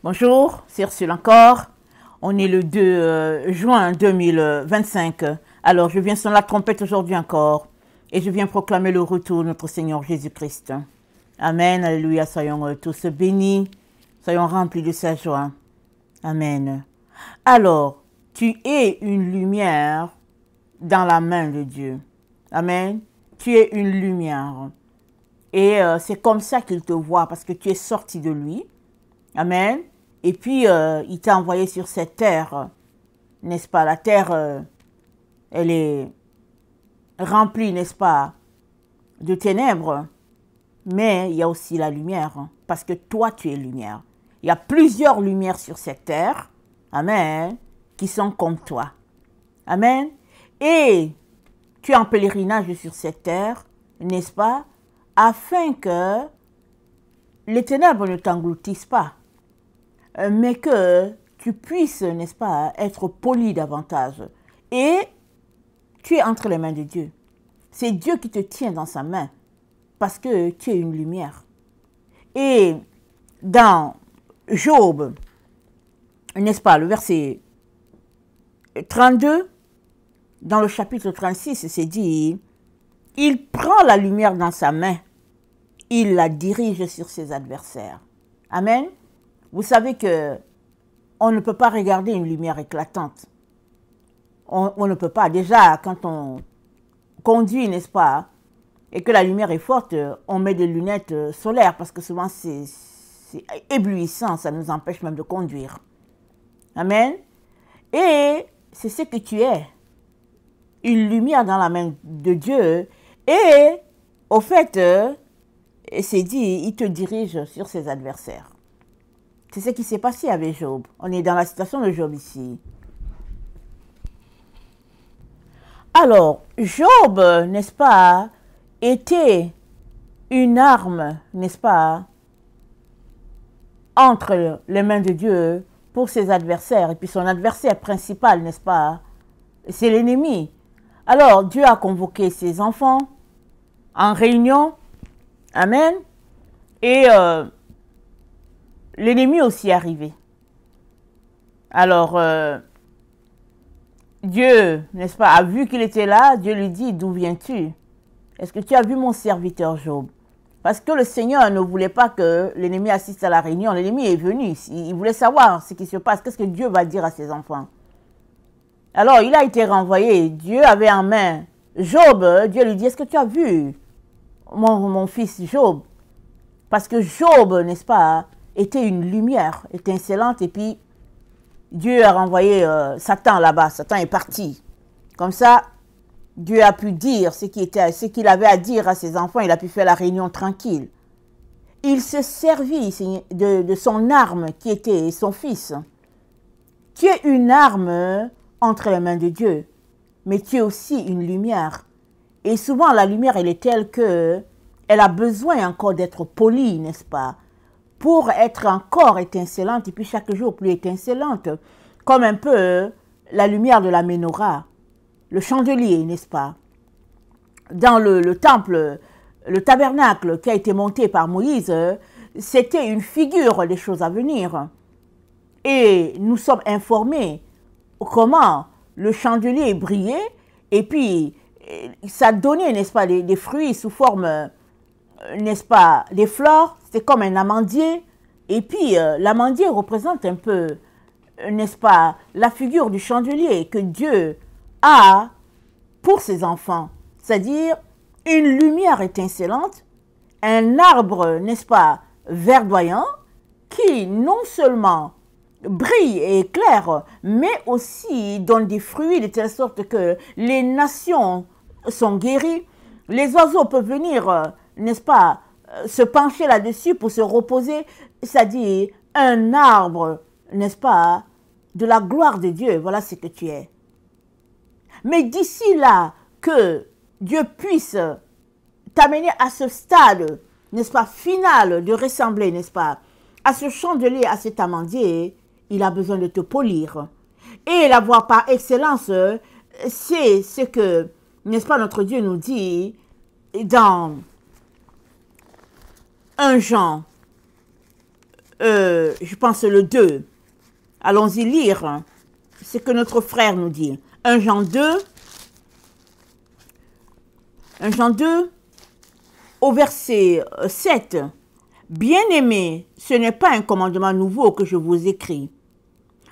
Bonjour, c'est Ursule encore. On est le 2 juin 2025. Alors, je viens sonner la trompette aujourd'hui encore et je viens proclamer le retour de notre Seigneur Jésus-Christ. Amen, alléluia, soyons tous bénis, soyons remplis de sa joie. Amen. Alors, tu es une lumière dans la main de Dieu. Amen. Tu es une lumière. Et c'est comme ça qu'il te voit parce que tu es sorti de lui. Amen. Et puis, il t'a envoyé sur cette terre, n'est-ce pas? La terre, elle est remplie, n'est-ce pas, de ténèbres. Mais il y a aussi la lumière, parce que toi, tu es lumière. Il y a plusieurs lumières sur cette terre, amen, qui sont comme toi. Amen. Et tu es en pèlerinage sur cette terre, n'est-ce pas, afin que les ténèbres ne t'engloutissent pas, mais que tu puisses, n'est-ce pas, être poli davantage. Et tu es entre les mains de Dieu. C'est Dieu qui te tient dans sa main, parce que tu es une lumière. Et dans Job, n'est-ce pas, le verset 32, dans le chapitre 36, c'est dit, « Il prend la lumière dans sa main, il la dirige sur ses adversaires. » Amen. Vous savez que on ne peut pas regarder une lumière éclatante. On ne peut pas. Déjà, quand on conduit, n'est-ce pas, et que la lumière est forte, on met des lunettes solaires parce que souvent c'est éblouissant, ça nous empêche même de conduire. Amen. Et c'est ce que tu es. Une lumière dans la main de Dieu. Et au fait, c'est dit, il te dirige sur ses adversaires. C'est ce qui s'est passé avec Job. On est dans la situation de Job ici. Alors, Job, n'est-ce pas, était une arme, n'est-ce pas, entre les mains de Dieu pour ses adversaires. Et puis son adversaire principal, n'est-ce pas, c'est l'ennemi. Alors, Dieu a convoqué ses enfants en réunion. Amen. Et l'ennemi aussi est arrivé. Alors, Dieu, n'est-ce pas, a vu qu'il était là. Dieu lui dit, d'où viens-tu? Est-ce que tu as vu mon serviteur Job? Parce que le Seigneur ne voulait pas que l'ennemi assiste à la réunion. L'ennemi est venu. Il voulait savoir ce qui se passe. Qu'est-ce que Dieu va dire à ses enfants? Alors, il a été renvoyé. Dieu avait en main Job. Dieu lui dit, est-ce que tu as vu mon fils Job? Parce que Job, n'est-ce pas, était une lumière étincelante. Et puis, Dieu a renvoyé Satan là-bas. Satan est parti. Comme ça, Dieu a pu dire ce qu'il avait à dire à ses enfants. Il a pu faire la réunion tranquille. Il se servit de son arme qui était son fils. Tu es une arme entre les mains de Dieu, mais tu es aussi une lumière. Et souvent, la lumière, elle est telle que elle a besoin encore d'être polie, n'est-ce pas, pour être encore étincelante, et puis chaque jour plus étincelante, comme un peu la lumière de la menorah, le chandelier, n'est-ce pas? Dans le temple, le tabernacle qui a été monté par Moïse, c'était une figure des choses à venir. Et nous sommes informés comment le chandelier brillait, et puis ça donnait, n'est-ce pas, des fruits sous forme, n'est-ce pas, des fleurs. C'était comme un amandier. Et puis l'amandier représente un peu, n'est-ce pas, la figure du chandelier que Dieu a pour ses enfants, c'est-à-dire une lumière étincelante, un arbre, n'est-ce pas, verdoyant, qui non seulement brille et éclaire, mais aussi donne des fruits de telle sorte que les nations sont guéries, les oiseaux peuvent venir, n'est-ce pas, se pencher là-dessus pour se reposer, c'est-à-dire un arbre, n'est-ce pas, de la gloire de Dieu. Voilà ce que tu es. Mais d'ici là, que Dieu puisse t'amener à ce stade, n'est-ce pas, final de ressembler, n'est-ce pas, à ce chandelier, à cet amandier, il a besoin de te polir. Et la voie par excellence, c'est ce que, n'est-ce pas, notre Dieu nous dit dans 1 Jean je pense le 2. Allons-y lire ce que notre frère nous dit. 1 Jean 2. 1 Jean 2, au verset 7. Bien-aimés, ce n'est pas un commandement nouveau que je vous écris,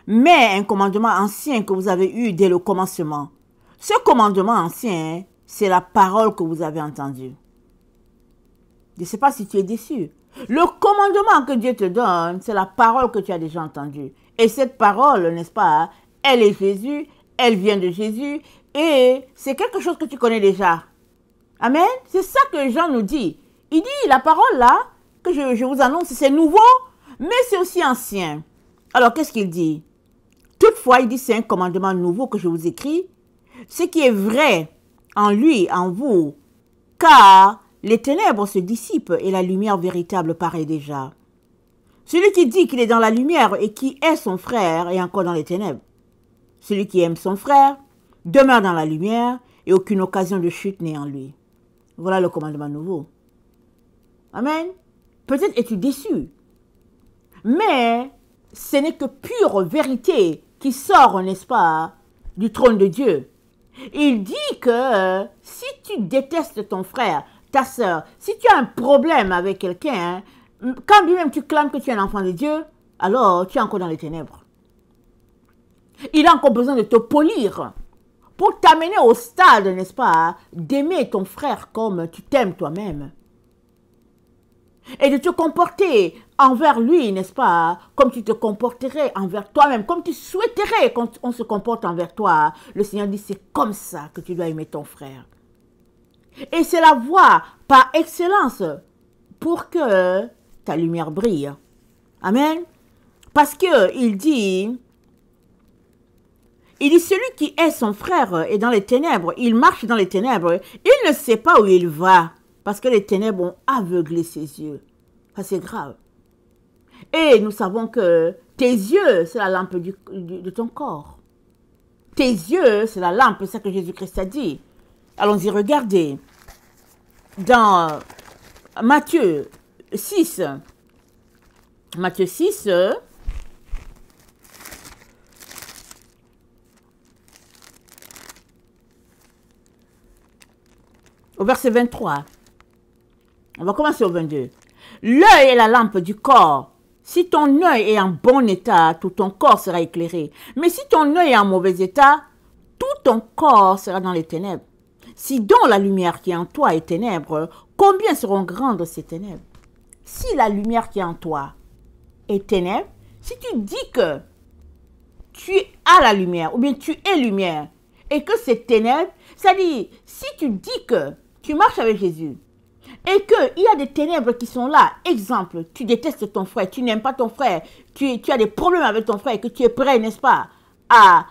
mais un commandement ancien que vous avez eu dès le commencement. Ce commandement ancien, c'est la parole que vous avez entendue. Je ne sais pas si tu es déçu. Le commandement que Dieu te donne, c'est la parole que tu as déjà entendue. Et cette parole, n'est-ce pas, elle est Jésus, elle vient de Jésus, et c'est quelque chose que tu connais déjà. Amen. C'est ça que Jean nous dit. Il dit, la parole là, que je vous annonce, c'est nouveau, mais c'est aussi ancien. Alors, qu'est-ce qu'il dit? Toutefois, il dit, c'est un commandement nouveau que je vous écris, ce qui est vrai en lui, en vous, car les ténèbres se dissipent et la lumière véritable paraît déjà. Celui qui dit qu'il est dans la lumière et qui est son frère est encore dans les ténèbres. Celui qui aime son frère demeure dans la lumière et aucune occasion de chute n'est en lui. Voilà le commandement nouveau. Amen. Peut-être es-tu déçu, mais ce n'est que pure vérité qui sort, n'est-ce pas, du trône de Dieu. Il dit que si tu détestes ton frère, ta sœur, si tu as un problème avec quelqu'un, quand lui-même tu clames que tu es un enfant de Dieu, alors tu es encore dans les ténèbres. Il a encore besoin de te polir pour t'amener au stade, n'est-ce pas, d'aimer ton frère comme tu t'aimes toi-même. Et de te comporter envers lui, n'est-ce pas, comme tu te comporterais envers toi-même, comme tu souhaiterais qu'on se comporte envers toi. Le Seigneur dit, c'est comme ça que tu dois aimer ton frère. Et c'est la voie par excellence pour que ta lumière brille. Amen. Parce qu'il dit, celui qui est son frère est dans les ténèbres, il marche dans les ténèbres, il ne sait pas où il va, parce que les ténèbres ont aveuglé ses yeux. Ça, c'est grave. Et nous savons que tes yeux, c'est la lampe de ton corps. Tes yeux, c'est la lampe, c'est ça que Jésus-Christ a dit. Allons-y regarder. Dans Matthieu 6, Matthieu 6, au verset 23. On va commencer au 22. L'œil est la lampe du corps. Si ton œil est en bon état, tout ton corps sera éclairé. Mais si ton œil est en mauvais état, tout ton corps sera dans les ténèbres. Si donc la lumière qui est en toi est ténèbres, combien seront grandes ces ténèbres? Si la lumière qui est en toi est ténèbres, si tu dis que tu as la lumière, ou bien tu es lumière, et que c'est ténèbres, c'est-à-dire, si tu dis que tu marches avec Jésus, et qu'il y a des ténèbres qui sont là, exemple, tu détestes ton frère, tu n'aimes pas ton frère, tu as des problèmes avec ton frère, et que tu es prêt, n'est-ce pas, à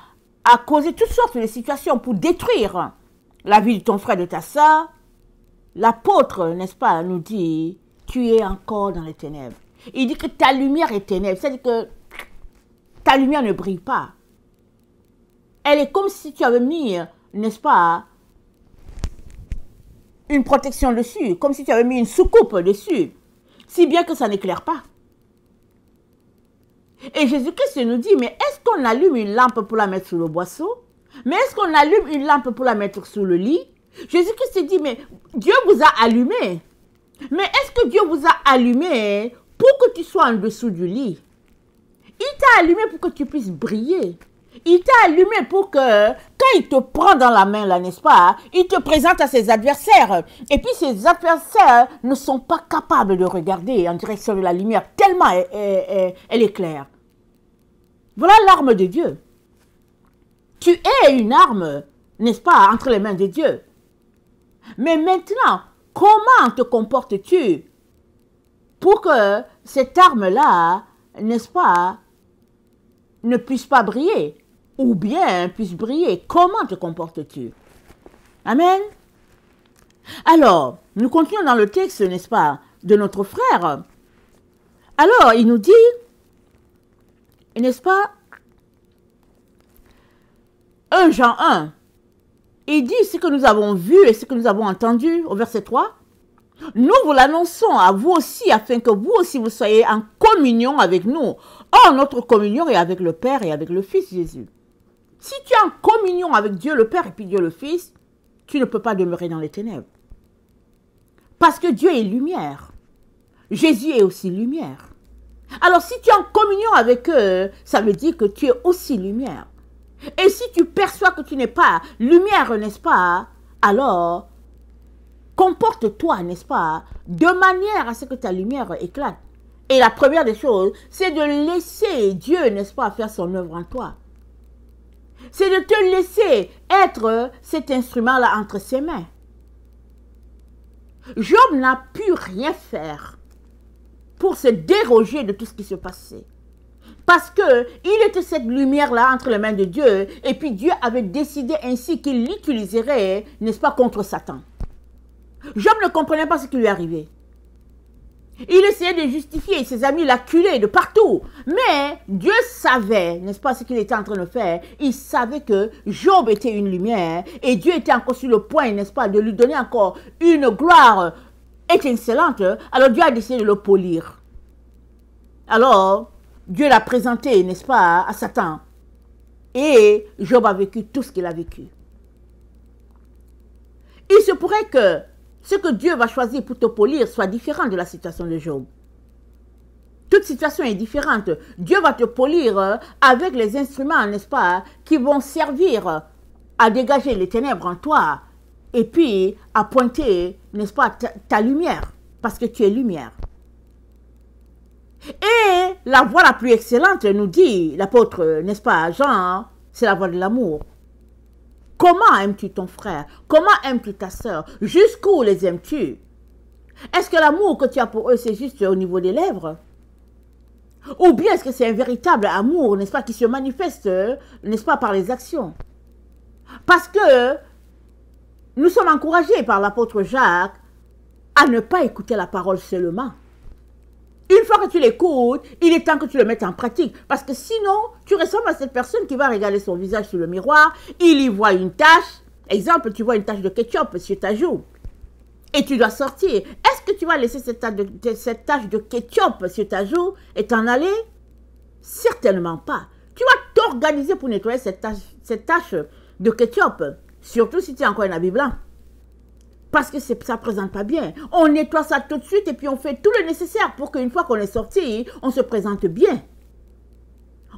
causer toutes sortes de situations pour détruire la vie de ton frère, de ta soeur, l'apôtre, n'est-ce pas, nous dit, tu es encore dans les ténèbres. Il dit que ta lumière est ténèbre, c'est-à-dire que ta lumière ne brille pas. Elle est comme si tu avais mis, n'est-ce pas, une protection dessus, comme si tu avais mis une soucoupe dessus, si bien que ça n'éclaire pas. Et Jésus-Christ nous dit, mais est-ce qu'on allume une lampe pour la mettre sous le boisseau? Mais est-ce qu'on allume une lampe pour la mettre sous le lit? Jésus-Christ dit, mais Dieu vous a allumé. Mais est-ce que Dieu vous a allumé pour que tu sois en dessous du lit? Il t'a allumé pour que tu puisses briller. Il t'a allumé pour que, quand il te prend dans la main, là, n'est-ce pas, il te présente à ses adversaires. Et puis, ses adversaires ne sont pas capables de regarder en direction de la lumière, tellement elle est claire. Voilà l'arme de Dieu. Tu es une arme, n'est-ce pas, entre les mains de Dieu. Mais maintenant, comment te comportes-tu pour que cette arme-là, n'est-ce pas, ne puisse pas briller, ou bien puisse briller? Comment te comportes-tu? Amen. Alors, nous continuons dans le texte, n'est-ce pas, de notre frère. Alors, il nous dit, n'est-ce pas, 1 Jean 1, il dit ce que nous avons vu et ce que nous avons entendu, au verset 3. Nous vous l'annonçons à vous aussi, afin que vous aussi vous soyez en communion avec nous. Or, notre communion est avec le Père et avec le Fils Jésus. Si tu es en communion avec Dieu le Père et puis Dieu le Fils, tu ne peux pas demeurer dans les ténèbres. Parce que Dieu est lumière. Jésus est aussi lumière. Alors, si tu es en communion avec eux, ça veut dire que tu es aussi lumière. Et si tu perçois que tu n'es pas lumière, n'est-ce pas, alors comporte-toi, n'est-ce pas, de manière à ce que ta lumière éclate. Et la première des choses, c'est de laisser Dieu, n'est-ce pas, faire son œuvre en toi. C'est de te laisser être cet instrument-là entre ses mains. Job n'a pu rien faire pour se déroger de tout ce qui se passait. Parce qu'il était cette lumière-là entre les mains de Dieu, et puis Dieu avait décidé ainsi qu'il l'utiliserait, n'est-ce pas, contre Satan. Job ne comprenait pas ce qui lui arrivait. Il essayait de justifier, ses amis l'acculaient de partout. Mais Dieu savait, n'est-ce pas, ce qu'il était en train de faire. Il savait que Job était une lumière et Dieu était encore sur le point, n'est-ce pas, de lui donner encore une gloire étincelante. Alors Dieu a décidé de le polir. Alors, Dieu l'a présenté, n'est-ce pas, à Satan. Et Job a vécu tout ce qu'il a vécu. Il se pourrait que ce que Dieu va choisir pour te polir soit différent de la situation de Job. Toute situation est différente. Dieu va te polir avec les instruments, n'est-ce pas, qui vont servir à dégager les ténèbres en toi et puis à pointer, n'est-ce pas, ta lumière, parce que tu es lumière. Et la voie la plus excellente, nous dit l'apôtre, n'est-ce pas, Jean, c'est la voie de l'amour. Comment aimes-tu ton frère? Comment aimes-tu ta sœur? Jusqu'où les aimes-tu? Est-ce que l'amour que tu as pour eux, c'est juste au niveau des lèvres? Ou bien est-ce que c'est un véritable amour, n'est-ce pas, qui se manifeste, n'est-ce pas, par les actions? Parce que nous sommes encouragés par l'apôtre Jacques à ne pas écouter la parole seulement. Une fois que tu l'écoutes, il est temps que tu le mettes en pratique. Parce que sinon, tu ressembles à cette personne qui va regarder son visage sur le miroir, il y voit une tache. Exemple, tu vois une tache de ketchup sur ta joue. Et tu dois sortir. Est-ce que tu vas laisser cette tache de ketchup sur ta joue et t'en aller? Certainement pas. Tu vas t'organiser pour nettoyer cette tache de ketchup. Surtout si tu as encore un habit blanc. Parce que ça ne présente pas bien. On nettoie ça tout de suite et puis on fait tout le nécessaire pour qu'une fois qu'on est sorti, on se présente bien.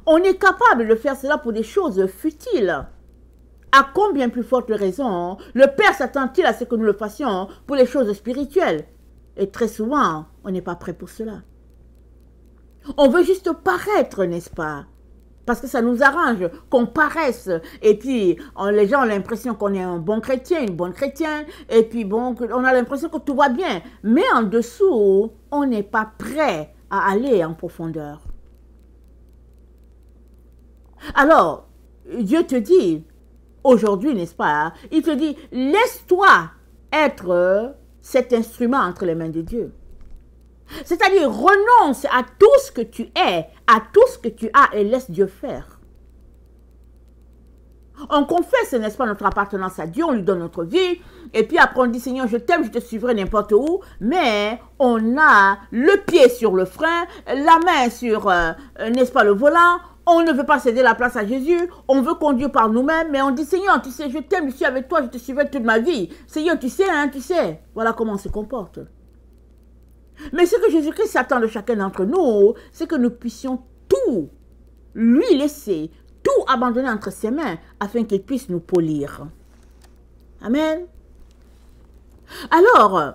On est capable de faire cela pour des choses futiles. À combien plus forte raison, le Père s'attend-il à ce que nous le fassions pour les choses spirituelles? Et très souvent, on n'est pas prêt pour cela. On veut juste paraître, n'est-ce pas? Parce que ça nous arrange qu'on paraisse. Et puis, les gens ont l'impression qu'on est un bon chrétien, une bonne chrétienne. Et puis, bon, on a l'impression que tout va bien. Mais en dessous, on n'est pas prêt à aller en profondeur. Alors, Dieu te dit, aujourd'hui, n'est-ce pas? Il te dit, laisse-toi être cet instrument entre les mains de Dieu. C'est-à-dire, renonce à tout ce que tu es, à tout ce que tu as et laisse Dieu faire. On confesse, n'est-ce pas, notre appartenance à Dieu, on lui donne notre vie, et puis après on dit, Seigneur, je t'aime, je te suivrai n'importe où, mais on a le pied sur le frein, la main sur, n'est-ce pas, le volant, on ne veut pas céder la place à Jésus, on veut conduire par nous-mêmes, mais on dit, Seigneur, tu sais, je t'aime, je suis avec toi, je te suivrai toute ma vie. Seigneur, tu sais, hein, tu sais. Voilà comment on se comporte. Mais ce que Jésus-Christ attend de chacun d'entre nous, c'est que nous puissions tout lui laisser, tout abandonner entre ses mains, afin qu'il puisse nous polir. Amen. Alors,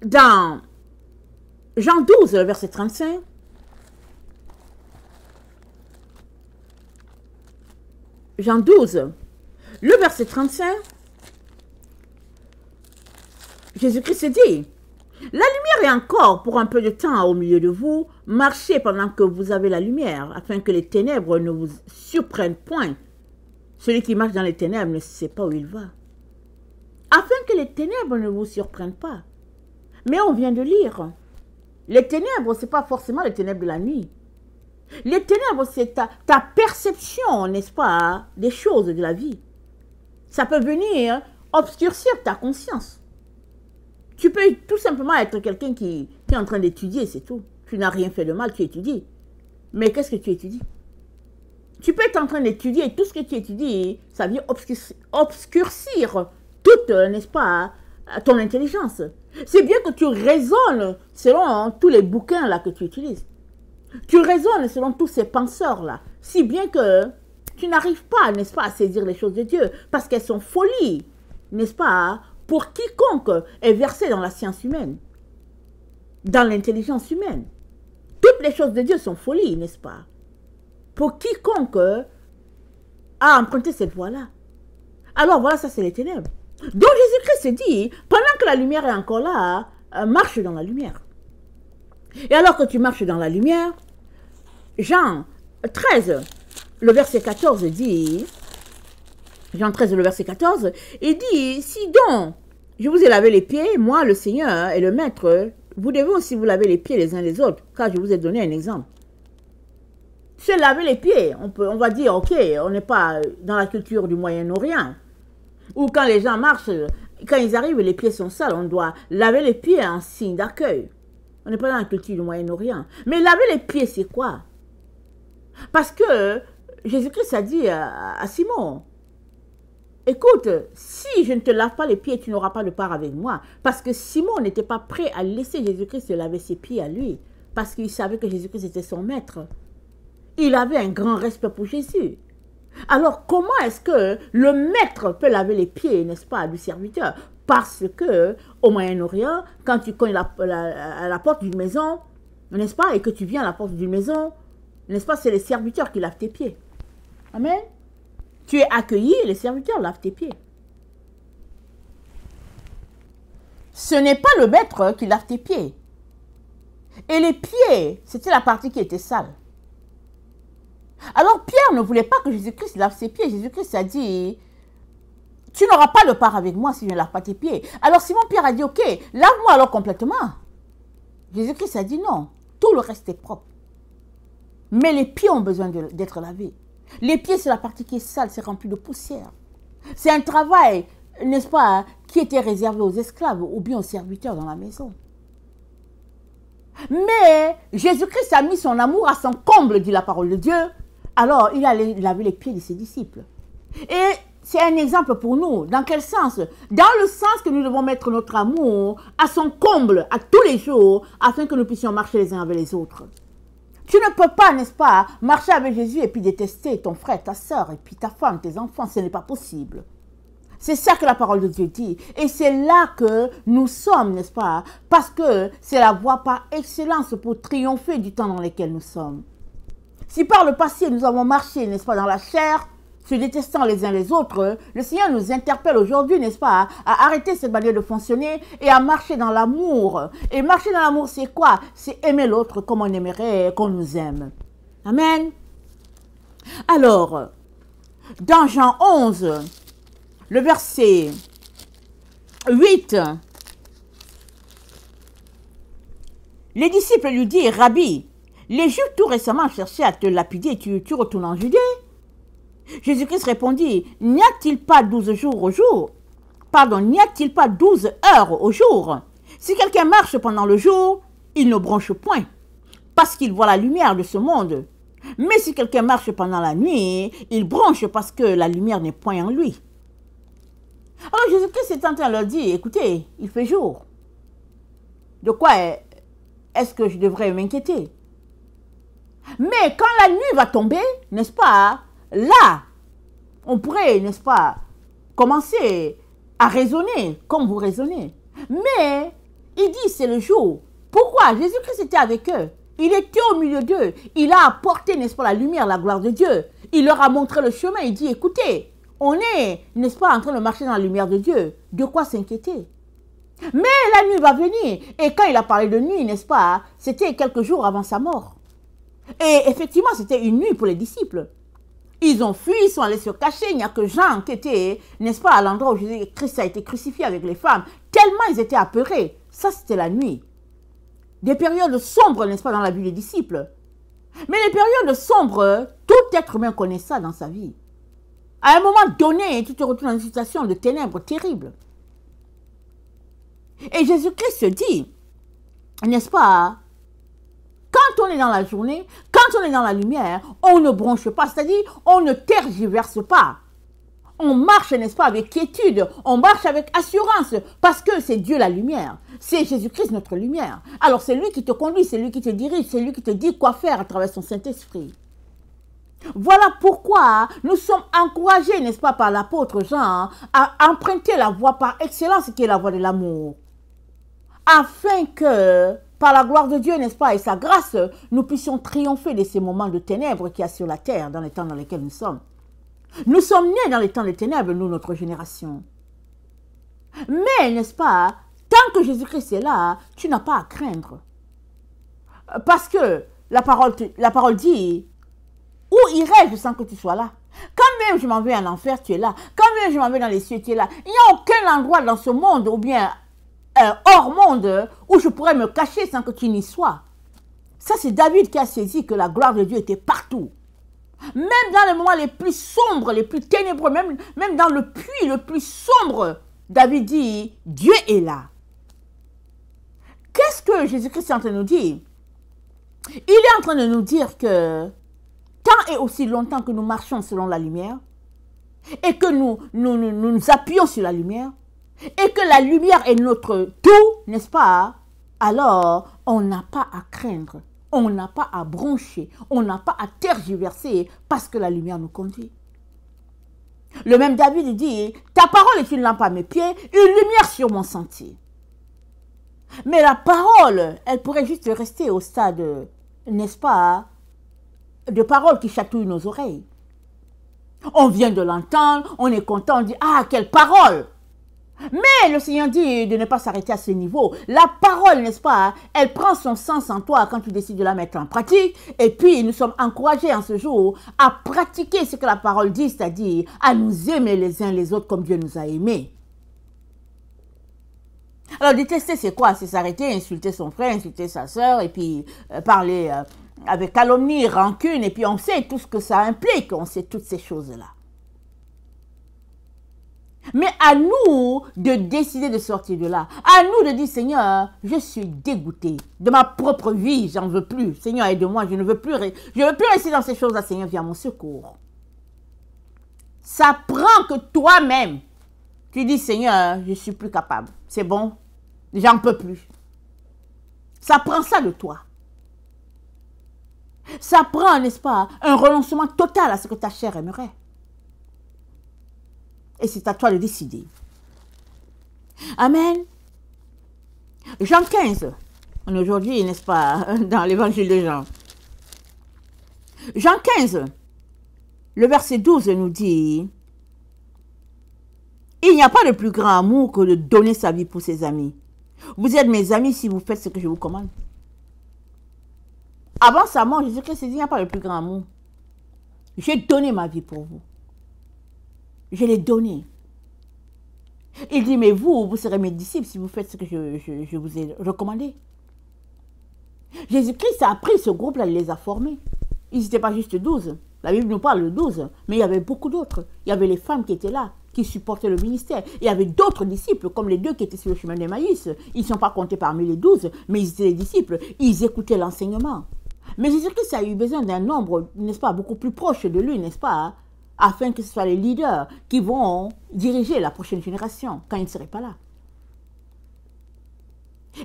dans Jean 12, verset 35, Jean 12, le verset 35, Jésus-Christ dit, la lumière est encore pour un peu de temps au milieu de vous, marchez pendant que vous avez la lumière, afin que les ténèbres ne vous surprennent point. Celui qui marche dans les ténèbres ne sait pas où il va. Afin que les ténèbres ne vous surprennent pas. Mais on vient de lire, les ténèbres, ce n'est pas forcément les ténèbres de la nuit. Les ténèbres, c'est ta perception, n'est-ce pas, des choses de la vie. Ça peut venir obscurcir ta conscience. Tu peux tout simplement être quelqu'un qui est en train d'étudier, c'est tout. Tu n'as rien fait de mal, tu étudies. Mais qu'est-ce que tu étudies? Tu peux être en train d'étudier et tout ce que tu étudies, ça vient obscurcir toute, n'est-ce pas, ton intelligence. C'est bien que tu raisonnes selon tous les bouquins là que tu utilises. Tu raisonnes selon tous ces penseurs-là, si bien que tu n'arrives pas, n'est-ce pas, à saisir les choses de Dieu, parce qu'elles sont folies, n'est-ce pas, pour quiconque est versé dans la science humaine, dans l'intelligence humaine. Toutes les choses de Dieu sont folies, n'est-ce pas, pour quiconque a emprunté cette voie-là. Alors voilà, ça c'est les ténèbres. Donc Jésus-Christ se dit, pendant que la lumière est encore là, marche dans la lumière. Et alors que tu marches dans la lumière, Jean 13, le verset 14 dit, Jean 13, le verset 14, il dit, si donc je vous ai lavé les pieds, moi le Seigneur et le Maître, vous devez aussi vous laver les pieds les uns les autres, car je vous ai donné un exemple. Se laver les pieds, on va dire, ok, on n'est pas dans la culture du Moyen-Orient, où quand les gens marchent, quand ils arrivent, les pieds sont sales, on doit laver les pieds en signe d'accueil. On n'est pas dans la culture du Moyen-Orient. Mais laver les pieds, c'est quoi? Parce que Jésus-Christ a dit à Simon, écoute, si je ne te lave pas les pieds, tu n'auras pas de part avec moi. Parce que Simon n'était pas prêt à laisser Jésus-Christ se laver ses pieds à lui. Parce qu'il savait que Jésus-Christ était son maître. Il avait un grand respect pour Jésus. Alors, comment est-ce que le maître peut laver les pieds, n'est-ce pas, du serviteur? Parce que au Moyen-Orient, quand tu cognes à la porte d'une maison, n'est-ce pas, et que tu viens à la porte d'une maison, n'est-ce pas, c'est les serviteurs qui lavent tes pieds. Amen. Tu es accueilli, les serviteurs lavent tes pieds. Ce n'est pas le maître qui lave tes pieds. Et les pieds, c'était la partie qui était sale. Alors Pierre ne voulait pas que Jésus-Christ lave ses pieds. Jésus-Christ a dit, tu n'auras pas de part avec moi si je ne lave pas tes pieds. Alors Simon-Pierre a dit, ok, lave-moi alors complètement. Jésus-Christ a dit non, tout le reste est propre. Mais les pieds ont besoin d'être lavés. Les pieds, c'est la partie qui est sale, c'est rempli de poussière. C'est un travail, n'est-ce pas, qui était réservé aux esclaves ou bien aux serviteurs dans la maison. Mais Jésus-Christ a mis son amour à son comble, dit la parole de Dieu. Alors, il allait laver les pieds de ses disciples. Et c'est un exemple pour nous. Dans quel sens? Dans le sens que nous devons mettre notre amour à son comble, à tous les jours, afin que nous puissions marcher les uns avec les autres. Tu ne peux pas, n'est-ce pas, marcher avec Jésus et puis détester ton frère, ta soeur, et puis ta femme, tes enfants. Ce n'est pas possible. C'est ça que la parole de Dieu dit. Et c'est là que nous sommes, n'est-ce pas? Parce que c'est la voie par excellence pour triompher du temps dans lequel nous sommes. Si par le passé, nous avons marché, n'est-ce pas, dans la chair, se détestant les uns les autres, le Seigneur nous interpelle aujourd'hui, n'est-ce pas, à arrêter cette manière de fonctionner et à marcher dans l'amour. Et marcher dans l'amour, c'est quoi? C'est aimer l'autre comme on aimerait qu'on nous aime. Amen. Alors, dans Jean 11, le verset 8, les disciples lui disent, Rabbi, les Juifs tout récemment cherchaient à te lapider et tu retournes en Judée. Jésus-Christ répondit, n'y a-t-il pas 12 jours au jour? Pardon, n'y a-t-il pas 12 heures au jour? Si quelqu'un marche pendant le jour, il ne bronche point, parce qu'il voit la lumière de ce monde. Mais si quelqu'un marche pendant la nuit, il bronche parce que la lumière n'est point en lui. Alors Jésus-Christ est en train de leur dire, écoutez, il fait jour. De quoi est-ce que je devrais m'inquiéter? Mais quand la nuit va tomber, n'est-ce pas, là, on pourrait, n'est-ce pas, commencer à raisonner comme vous raisonnez. Mais il dit, c'est le jour. Pourquoi? Jésus-Christ était avec eux. Il était au milieu d'eux. Il a apporté, n'est-ce pas, la lumière, la gloire de Dieu. Il leur a montré le chemin. Il dit, écoutez, on est, n'est-ce pas, en train de marcher dans la lumière de Dieu. De quoi s'inquiéter? Mais la nuit va venir. Et quand il a parlé de nuit, n'est-ce pas, c'était quelques jours avant sa mort. Et effectivement, c'était une nuit pour les disciples. Ils ont fui, ils sont allés se cacher. Il n'y a que Jean qui était, n'est-ce pas, à l'endroit où Jésus-Christ a été crucifié avec les femmes. Tellement ils étaient apeurés. Ça, c'était la nuit. Des périodes sombres, n'est-ce pas, dans la vie des disciples. Mais les périodes sombres, tout être humain connaît ça dans sa vie. À un moment donné, tu te retrouves dans une situation de ténèbres terribles. Et Jésus-Christ se dit, n'est-ce pas, quand on est dans la journée, quand on est dans la lumière, on ne bronche pas, c'est-à-dire on ne tergiverse pas. On marche, n'est-ce pas, avec quiétude, on marche avec assurance, parce que c'est Dieu la lumière, c'est Jésus-Christ notre lumière. Alors c'est lui qui te conduit, c'est lui qui te dirige, c'est lui qui te dit quoi faire à travers son Saint-Esprit. Voilà pourquoi nous sommes encouragés, n'est-ce pas, par l'apôtre Jean, à emprunter la voie par excellence qui est la voie de l'amour, afin que, par la gloire de Dieu, n'est-ce pas, et sa grâce, nous puissions triompher de ces moments de ténèbres qu'il y a sur la terre, dans les temps dans lesquels nous sommes. Nous sommes nés dans les temps de ténèbres, nous, notre génération. Mais, n'est-ce pas, tant que Jésus-Christ est là, tu n'as pas à craindre. Parce que la parole dit, où irais-je sans que tu sois là? Quand même je m'en vais en enfer, tu es là. Quand même je m'en vais dans les cieux, tu es là. Il n'y a aucun endroit dans ce monde, ou bien hors monde, où je pourrais me cacher sans que tu n'y sois. Ça, c'est David qui a saisi que la gloire de Dieu était partout. Même dans les moments les plus sombres, les plus ténébreux, même dans le puits le plus sombre, David dit, Dieu est là. Qu'est-ce que Jésus-Christ est en train de nous dire? Il est en train de nous dire que tant et aussi longtemps que nous marchons selon la lumière, et que nous appuyons sur la lumière, et que la lumière est notre tout, n'est-ce pas? Alors, on n'a pas à craindre. On n'a pas à broncher, on n'a pas à tergiverser parce que la lumière nous conduit. Le même David dit, ta parole est une lampe à mes pieds, une lumière sur mon sentier. Mais la parole, elle pourrait juste rester au stade, n'est-ce pas, de paroles qui chatouillent nos oreilles. On vient de l'entendre, on est content, on dit, ah, quelle parole! Mais le Seigneur dit de ne pas s'arrêter à ce niveau. La parole, n'est-ce pas, elle prend son sens en toi quand tu décides de la mettre en pratique. Et puis, nous sommes encouragés en ce jour à pratiquer ce que la parole dit, c'est-à-dire à nous aimer les uns les autres comme Dieu nous a aimés. Alors, détester, c'est quoi? C'est s'arrêter, insulter son frère, insulter sa sœur, et puis parler avec calomnie, rancune, et puis on sait tout ce que ça implique, on sait toutes ces choses-là. Mais à nous de décider de sortir de là. À nous de dire, Seigneur, je suis dégoûté de ma propre vie, j'en veux plus. Seigneur, aide-moi, je ne veux plus rester dans ces choses-là. Seigneur, viens à mon secours. Ça prend que toi-même, tu dis, Seigneur, je ne suis plus capable. C'est bon, j'en peux plus. Ça prend ça de toi. Ça prend, n'est-ce pas, un renoncement total à ce que ta chair aimerait. Et c'est à toi de décider. Amen. Jean 15. On est aujourd'hui, n'est-ce pas, dans l'évangile de Jean. Jean 15, le verset 12 nous dit, il n'y a pas de plus grand amour que de donner sa vie pour ses amis. Vous êtes mes amis si vous faites ce que je vous commande. Avant sa mort, Jésus-Christ dit, il n'y a pas de plus grand amour. J'ai donné ma vie pour vous. Je l'ai donné. Il dit, mais vous serez mes disciples si vous faites ce que je vous ai recommandé. Jésus-Christ a pris ce groupe-là, il les a formés. Ils n'étaient pas juste 12. La Bible nous parle de 12, mais il y avait beaucoup d'autres. Il y avait les femmes qui étaient là, qui supportaient le ministère. Il y avait d'autres disciples, comme les deux qui étaient sur le chemin d'Emmaüs. Ils ne sont pas comptés parmi les 12, mais ils étaient des disciples. Ils écoutaient l'enseignement. Mais Jésus-Christ a eu besoin d'un nombre, n'est-ce pas, beaucoup plus proche de lui, n'est-ce pas, afin que ce soit les leaders qui vont diriger la prochaine génération quand ils ne seraient pas là.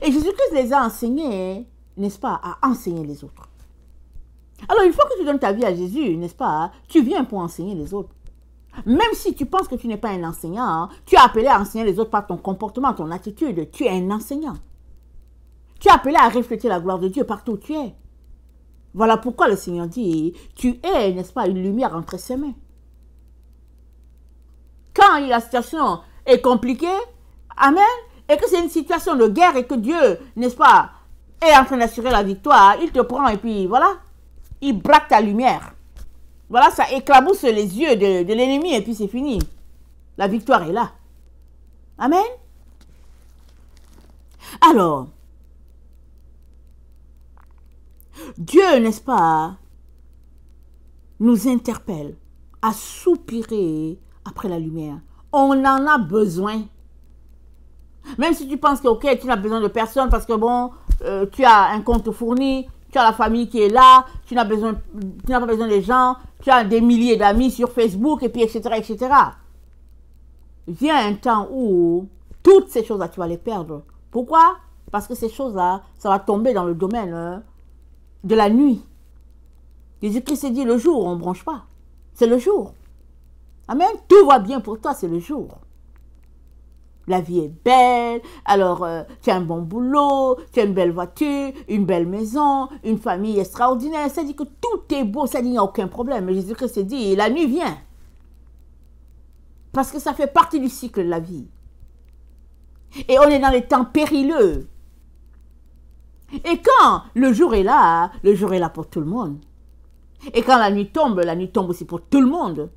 Et Jésus-Christ les a enseignés, n'est-ce pas, à enseigner les autres. Alors, une fois que tu donnes ta vie à Jésus, n'est-ce pas, tu viens pour enseigner les autres. Même si tu penses que tu n'es pas un enseignant, tu es appelé à enseigner les autres par ton comportement, ton attitude. Tu es un enseignant. Tu es appelé à refléter la gloire de Dieu partout où tu es. Voilà pourquoi le Seigneur dit, tu es, n'est-ce pas, une lumière entre ses mains. Quand la situation est compliquée, amen, et que c'est une situation de guerre et que Dieu, n'est-ce pas, est en train d'assurer la victoire, il te prend et puis voilà, il braque ta lumière. Voilà, ça éclabousse les yeux de l'ennemi et puis c'est fini. La victoire est là. Amen. Alors, Dieu, n'est-ce pas, nous interpelle à soupirer après la lumière. On en a besoin. Même si tu penses que, ok, tu n'as besoin de personne parce que, bon, tu as un compte fourni, tu as la famille qui est là, tu n'as pas besoin des gens, tu as des milliers d'amis sur Facebook, et puis, etc., etc. Vient un temps où toutes ces choses-là, tu vas les perdre. Pourquoi? Parce que ces choses-là, ça va tomber dans le domaine de la nuit. Jésus-Christ s'est dit, le jour, on ne bronche pas. C'est le jour. Amen. Tout va bien pour toi, c'est le jour. La vie est belle, alors tu as un bon boulot, tu as une belle voiture, une belle maison, une famille extraordinaire. Ça dit que tout est beau, ça dit qu'il n'y a aucun problème. Mais Jésus-Christ s'est dit, la nuit vient. Parce que ça fait partie du cycle de la vie. Et on est dans les temps périlleux. Et quand le jour est là pour tout le monde. Et quand la nuit tombe aussi pour tout le monde.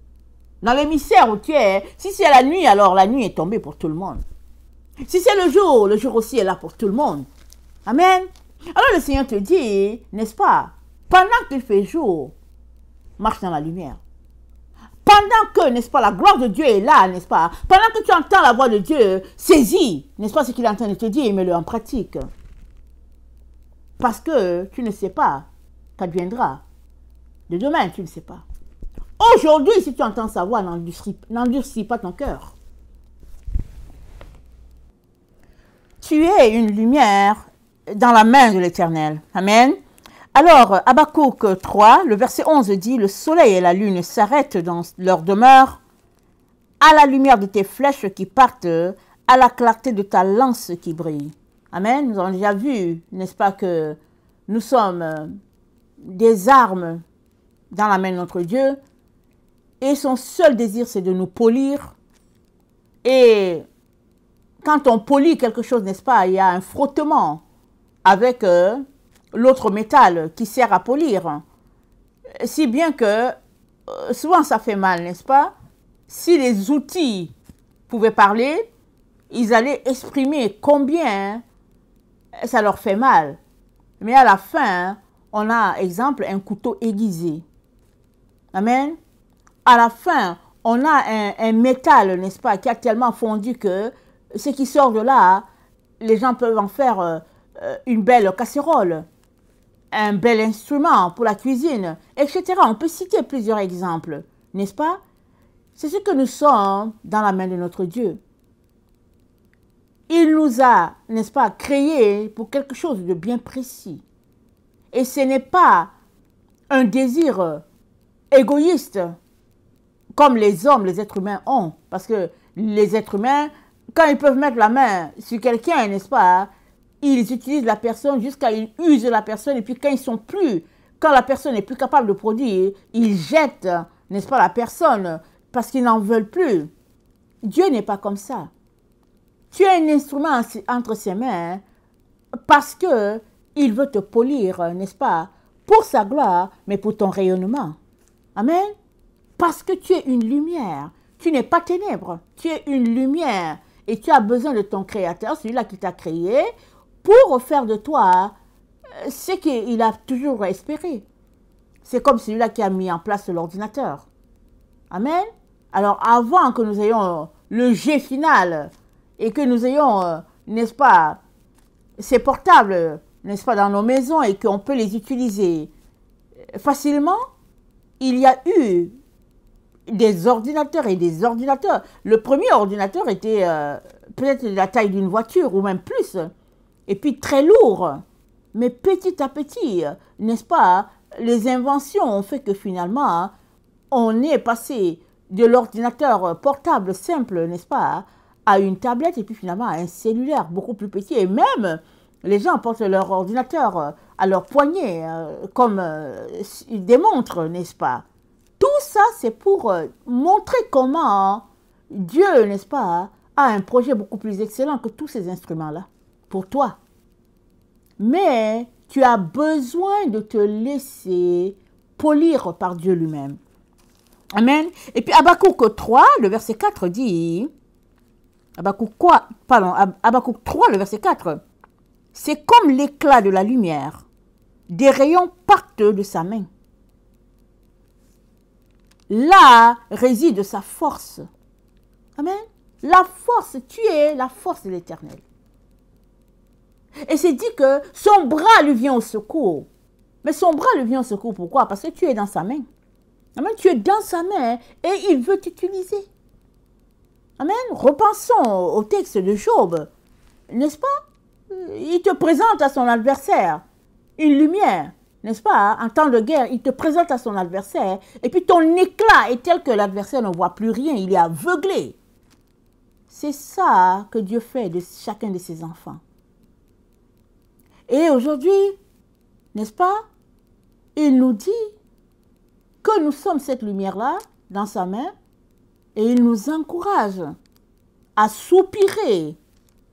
Dans l'émissaire où tu es, si c'est la nuit, alors la nuit est tombée pour tout le monde. Si c'est le jour aussi est là pour tout le monde. Amen. Alors le Seigneur te dit, n'est-ce pas, pendant qu'il fait jour, marche dans la lumière. Pendant que, n'est-ce pas, la gloire de Dieu est là, n'est-ce pas, pendant que tu entends la voix de Dieu, saisis, n'est-ce pas, ce qu'il est en train de te dire et mets-le en pratique. Parce que tu ne sais pas qu'adviendra. De demain, tu ne sais pas. Aujourd'hui, si tu entends sa voix, n'endurcis pas ton cœur. Tu es une lumière dans la main de l'Éternel. Amen. Alors, Habakkuk 3, le verset 11 dit, « Le soleil et la lune s'arrêtent dans leur demeure, à la lumière de tes flèches qui partent, à la clarté de ta lance qui brille. » Amen. Nous avons déjà vu, n'est-ce pas, que nous sommes des armes dans la main de notre Dieu, et son seul désir, c'est de nous polir. Et quand on polit quelque chose, n'est-ce pas, il y a un frottement avec l'autre métal qui sert à polir. Si bien que souvent ça fait mal, n'est-ce pas? Si les outils pouvaient parler, ils allaient exprimer combien ça leur fait mal. Mais à la fin, on a, exemple, un couteau aiguisé. Amen. À la fin, on a un métal, n'est-ce pas, qui a tellement fondu que ce qui sort de là, les gens peuvent en faire une belle casserole, un bel instrument pour la cuisine, etc. On peut citer plusieurs exemples, n'est-ce pas? C'est ce que nous sommes dans la main de notre Dieu. Il nous a, n'est-ce pas, créés pour quelque chose de bien précis. Et ce n'est pas un désir égoïste comme les hommes, les êtres humains ont. Parce que les êtres humains, quand ils peuvent mettre la main sur quelqu'un, n'est-ce pas, ils utilisent la personne jusqu'à ils usent la personne. Et puis quand la personne n'est plus capable de produire, ils jettent, n'est-ce pas, la personne parce qu'ils n'en veulent plus. Dieu n'est pas comme ça. Tu as un instrument entre ses mains parce que il veut te polir, n'est-ce pas, pour sa gloire, mais pour ton rayonnement. Amen. Parce que tu es une lumière. Tu n'es pas ténèbres. Tu es une lumière. Et tu as besoin de ton Créateur, celui-là qui t'a créé, pour faire de toi ce qu'il a toujours espéré. C'est comme celui-là qui a mis en place l'ordinateur. Amen. Alors avant que nous ayons le jet final et que nous ayons, n'est-ce pas, ces portables, n'est-ce pas, dans nos maisons et qu'on peut les utiliser facilement, il y a eu des ordinateurs et des ordinateurs. Le premier ordinateur était peut-être de la taille d'une voiture ou même plus, et puis très lourd. Mais petit à petit, n'est-ce pas, les inventions ont fait que finalement, on est passé de l'ordinateur portable simple, n'est-ce pas, à une tablette et puis finalement à un cellulaire beaucoup plus petit. Et même, les gens portent leur ordinateur à leur poignet, comme des montres, n'est-ce pas? Tout ça, c'est pour montrer comment Dieu, n'est-ce pas, a un projet beaucoup plus excellent que tous ces instruments-là, pour toi. Mais tu as besoin de te laisser polir par Dieu lui-même. Amen. Et puis Habakkuk 3, le verset 4 dit, Habakkuk 3, le verset 4, c'est comme l'éclat de la lumière, des rayons partent de sa main. Là réside sa force. Amen. la force, tu es la force de l'Éternel. Et c'est dit que son bras lui vient au secours. Mais son bras lui vient au secours, pourquoi? Parce que tu es dans sa main. Amen. Tu es dans sa main et il veut t'utiliser. Amen. Repensons au texte de Job. N'est-ce pas? Il te présente à son adversaire une lumière. N'est-ce pas? En temps de guerre, il te présente à son adversaire. Et puis ton éclat est tel que l'adversaire ne voit plus rien. Il est aveuglé. C'est ça que Dieu fait de chacun de ses enfants. Et aujourd'hui, n'est-ce pas? Il nous dit que nous sommes cette lumière-là dans sa main et il nous encourage à soupirer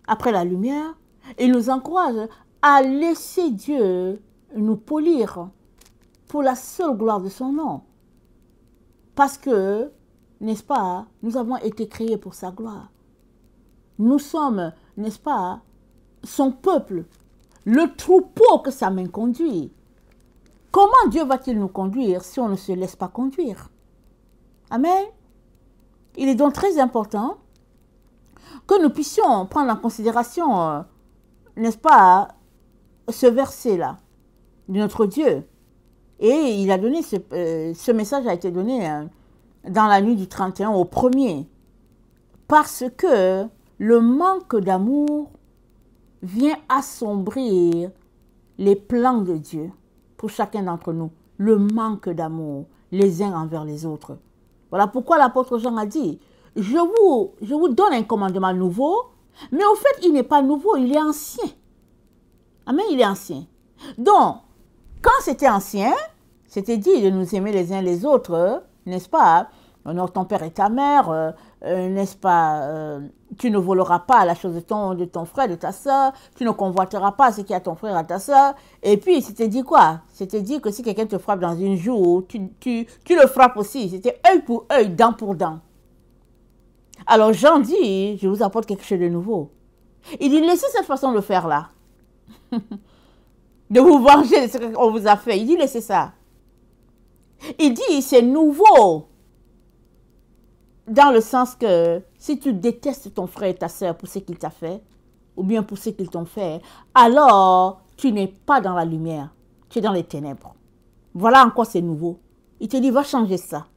après la lumière. Il nous encourage à laisser Dieu nous polir pour la seule gloire de son nom. Parce que, n'est-ce pas, nous avons été créés pour sa gloire. Nous sommes, n'est-ce pas, son peuple, le troupeau que sa main conduit. Comment Dieu va-t-il nous conduire si on ne se laisse pas conduire? Amen. Il est donc très important que nous puissions prendre en considération, n'est-ce pas, ce verset-là de notre Dieu. Et il a donné, ce message a été donné dans la nuit du 31 au 1er. Parce que le manque d'amour vient assombrir les plans de Dieu pour chacun d'entre nous. Le manque d'amour les uns envers les autres. Voilà pourquoi l'apôtre Jean a dit, je vous donne un commandement nouveau, mais au fait, il n'est pas nouveau, il est ancien. Amen, il est ancien. Donc, quand c'était ancien, c'était dit de nous aimer les uns les autres, n'est-ce pas? Honore ton père et ta mère, n'est-ce pas? Tu ne voleras pas la chose de ton frère, de ta soeur, tu ne convoiteras pas ce qui est à ton frère, à ta soeur. Et puis, c'était dit quoi? C'était dit que si quelqu'un te frappe dans une joue, tu le frappes aussi. C'était œil pour œil, dent pour dent. Alors Jean dit, je vous apporte quelque chose de nouveau. Il dit, laissez cette façon de faire là. De vous venger de ce qu'on vous a fait. Il dit, laissez ça. Il dit, c'est nouveau. Dans le sens que si tu détestes ton frère et ta soeur pour ce qu'il t'a fait, ou bien pour ce qu'ils t'ont fait, alors tu n'es pas dans la lumière, tu es dans les ténèbres. Voilà en quoi c'est nouveau. Il te dit, va changer ça.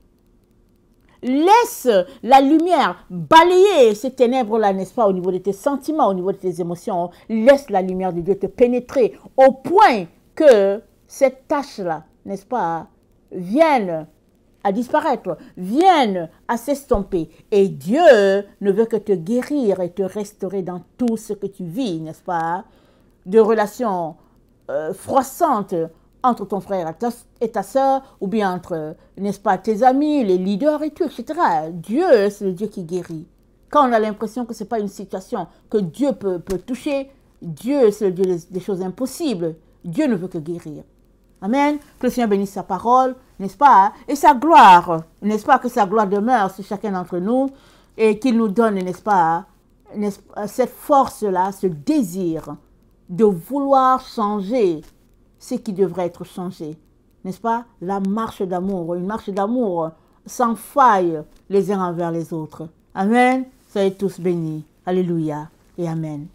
Laisse la lumière balayer ces ténèbres-là, n'est-ce pas, au niveau de tes sentiments, au niveau de tes émotions. Laisse la lumière de Dieu te pénétrer au point que cette tâche-là, n'est-ce pas, vienne à disparaître, viennent à s'estomper. Et Dieu ne veut que te guérir et te restaurer dans tout ce que tu vis, n'est-ce pas? De relations froissantes entre ton frère et ta soeur, ou bien entre, n'est-ce pas, tes amis, les leaders et tout, etc. Dieu, c'est le Dieu qui guérit. Quand on a l'impression que ce n'est pas une situation que Dieu peut toucher, Dieu, c'est le Dieu des choses impossibles. Dieu ne veut que guérir. Amen. Que le Seigneur bénisse sa parole, n'est-ce pas? Et sa gloire, n'est-ce pas? Que sa gloire demeure sur chacun d'entre nous et qu'il nous donne, n'est-ce pas, cette force-là, ce désir de vouloir changer ce qui devrait être changé. N'est-ce pas? La marche d'amour, une marche d'amour sans faille les uns envers les autres. Amen. Soyez tous bénis. Alléluia et Amen.